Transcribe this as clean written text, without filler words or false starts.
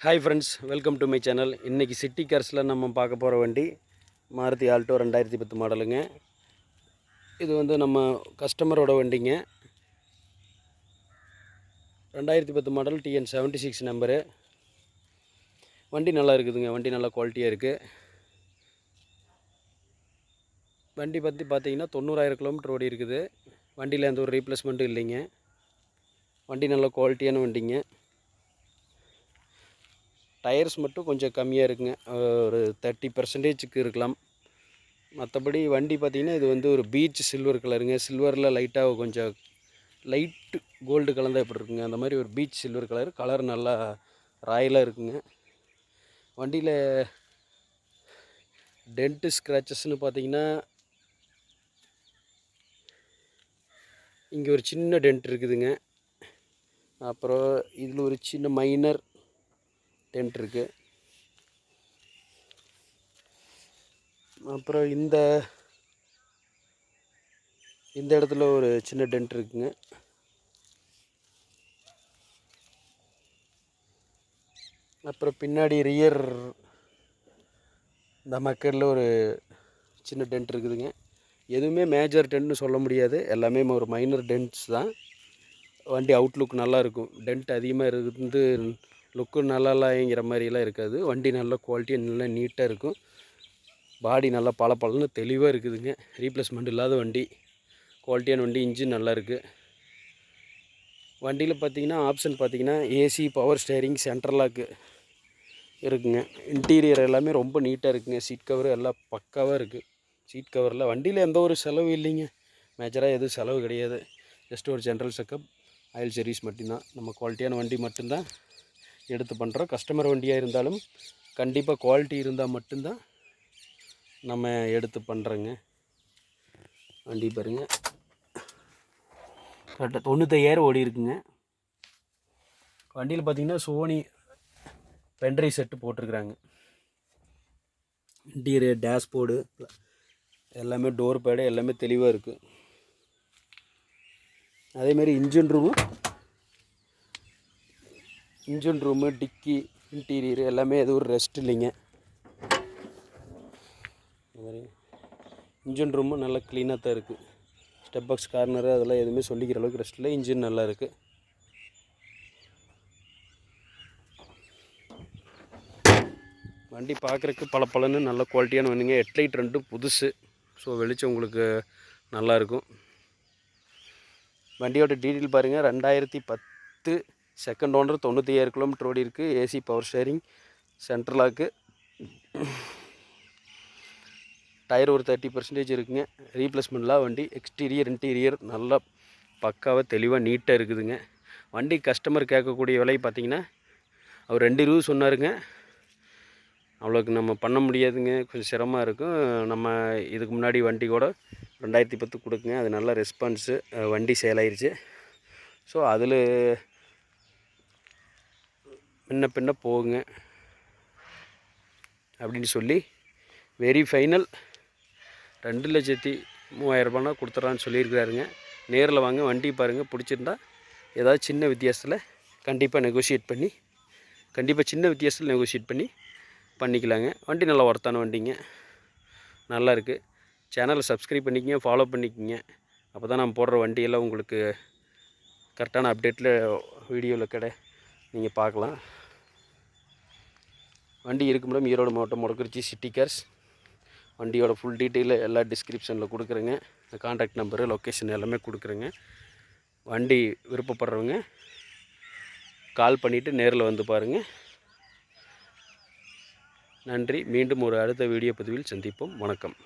Hi friends, welcome to my channel. இன்றைக்கி city கார்ஸில் நம்ம பார்க்க போகிற வண்டி மாருதி ஆல்டோ 2010 மாடலுங்க. இது வந்து நம்ம கஸ்டமரோட வண்டிங்க. 2010 மாடல் TN76 நம்பரு. வண்டி நல்லா இருக்குதுங்க. வண்டி நல்லா குவாலிட்டியாக இருக்குது. வண்டி பற்றி பார்த்தீங்கன்னா 90,000 கிலோமீட்டர் ஓடி இருக்குது. வண்டியில் எந்த ஒரு ரீப்ளேஸ்மெண்ட்டும் இல்லைங்க. வண்டி நல்ல குவாலிட்டியான வண்டிங்க. டயர்ஸ் மட்டும் கொஞ்சம் கம்மியாக இருக்குங்க. ஒரு 30% இருக்கலாம். மற்றபடி வண்டி பார்த்திங்கன்னா இது வந்து ஒரு பீச் சில்வர் கலருங்க. சில்வரில் லைட்டாக கொஞ்சம் லைட்டு கோல்டு கலந்தால் எப்படி இருக்குங்க, அந்த மாதிரி ஒரு பீச் சில்வர் கலர் நல்லா ராயலாக இருக்குங்க. வண்டியில் டென்ட்டு ஸ்க்ராச்சஸ்ன்னு பார்த்திங்கன்னா இங்கே ஒரு சின்ன டென்ட் இருக்குதுங்க. அப்புறம் இதில் ஒரு சின்ன மைனர் டென்ட் இருக்குது. அப்புறம் இந்த இடத்துல ஒரு சின்ன டென்ட் இருக்குங்க. அப்புறம் பின்னாடி ரியர் இந்த மக்களில் ஒரு சின்ன டென்ட் இருக்குதுங்க. எதுவுமே மேஜர் டென்ட்னு சொல்ல முடியாது, எல்லாமே ஒரு மைனர் டென்ட்ஸ் தான். வண்டி அவுட்லுக் நல்லாயிருக்கும். டென்ட் அதிகமாக இருந்து லுக்கு நல்லாங்கிற மாதிரிலாம் இருக்காது. வண்டி நல்ல குவாலிட்டியாக நல்லா நீட்டாக இருக்கும். பாடி நல்லா பளபளன்னு தெளிவாக இருக்குதுங்க. ரீப்ளேஸ்மெண்ட் இல்லாத வண்டி, குவாலிட்டியான வண்டி. இன்ஜின் நல்லா இருக்குது. வண்டியில் பார்த்தீங்கன்னா ஆப்ஷன் பார்த்தீங்கன்னா AC, power steering, central lock இருக்குங்க. இன்டீரியர் எல்லாமே ரொம்ப நீட்டாக இருக்குங்க. சீட் கவர் எல்லாம் பக்காவாக இருக்குது. சீட் கவரில் வண்டியில் எந்த ஒரு செலவு இல்லைங்க. மேஜராக எதுவும் செலவு கிடையாது. ஜஸ்ட் ஒரு ஜென்ரல் செக்கப், ஆயில் சர்வீஸ் மட்டும்தான். நம்ம குவாலிட்டியான வண்டி மட்டும்தான் எடுத்து பண்ணுறோம். கஸ்டமர் வண்டியாக இருந்தாலும் கண்டிப்பாக குவாலிட்டி இருந்தால் மட்டும்தான் நம்ம எடுத்து பண்ணுறோங்க. வண்டி பாருங்கள், கரெக்டாக 95,000 ஓடி இருக்குங்க. வண்டியில் பார்த்திங்கன்னா சோனி பென்ட்ரைவ் செட்டு போட்டிருக்குறாங்க. இன்டீரியர், டேஷ்போர்டு எல்லாமே, டோர் பேடு எல்லாமே தெளிவாக இருக்குது. அதேமாரி இன்ஜின் ரூமு, டிக்கி, இன்டீரியர் எல்லாமே எதுவும் ஒரு ரெஸ்ட் இல்லைங்க. இன்ஜின் ரூமு நல்லா க்ளீனாக தான் இருக்குது. ஸ்டெப் பாக்ஸ், கார்னரு அதெல்லாம் எதுவுமே சொல்லிக்கிற அளவுக்கு ரெஸ்ட் இல்லை. இன்ஜின் நல்லா இருக்குது. வண்டி பார்க்குறக்கு பளபளன்னு நல்ல குவாலிட்டியான வண்டிங்க. ஹெட்லைட் ரெண்டும் புதுசு. ஸோ வெளிச்சம் உங்களுக்கு நல்லாயிருக்கும். வண்டியோட டீட்டெயில் பாருங்கள். 2010 செகண்ட் ஓனர், 95,000 கிலோமீட்டர் ஓடி இருக்குது. AC, power steering, central lock. Tyre ஒரு 30% இருக்குங்க. ரீப்ளேஸ்மெண்ட்லாம் வண்டி. எக்ஸ்டீரியர், இன்டீரியர் நல்லா பக்காவாக தெளிவாக நீட்டாக இருக்குதுங்க. வண்டி கஸ்டமர் கேட்கக்கூடிய விலை பார்த்திங்கன்னா அவர் 2,20 சொன்னாருங்க. அவ்வளோக்கு நம்ம பண்ண முடியாதுங்க, கொஞ்சம் சிரமமாக இருக்கும். நம்ம இதுக்கு முன்னாடி வண்டி கூட 2010 கொடுக்குங்க. அது நல்ல ரெஸ்பான்ஸு. வண்டி சேல் ஆயிடுச்சு. ஸோ அதில் முன்ன பின்ன போகுங்க அப்படின்னு சொல்லி வெரி ஃபைனல் 2,03,000 கொடுத்துட்றான்னு சொல்லியிருக்கிறாருங்க. நேரில் வாங்க, வண்டி பாருங்கள். பிடிச்சிருந்தா ஏதாவது சின்ன வித்தியாசத்தில் கண்டிப்பாக நெகோஷியேட் பண்ணி பண்ணிக்கலாங்க. வண்டி நல்லா ஒர்த்தான வண்டிங்க, நல்லா இருக்குது. சேனலை சப்ஸ்கிரைப் பண்ணிக்கங்க, ஃபாலோ பண்ணிக்கோங்க. அப்போ தான் நான் போடுற வண்டியெல்லாம் உங்களுக்கு கரெக்டான அப்டேட்டில் வீடியோவில் நீங்கள் பார்க்கலாம். வண்டி இருக்கு மேடம், ஈரோடு மாவட்டம் மொடக்குறிச்சி சிட்டி கார்ஸ். வண்டியோட ஃபுல் டீட்டெயில் எல்லா டிஸ்கிரிப்ஷனில் கொடுக்குறேங்க. கான்டாக்ட் நம்பரு, லொக்கேஷன் எல்லாமே கொடுக்குறேங்க. வண்டி விருப்பப்படுறவங்க கால் பண்ணிவிட்டு நேரில் வந்து பாருங்கள். நன்றி. மீண்டும் ஒரு அடுத்த வீடியோ பதிவில் சந்திப்போம். வணக்கம்.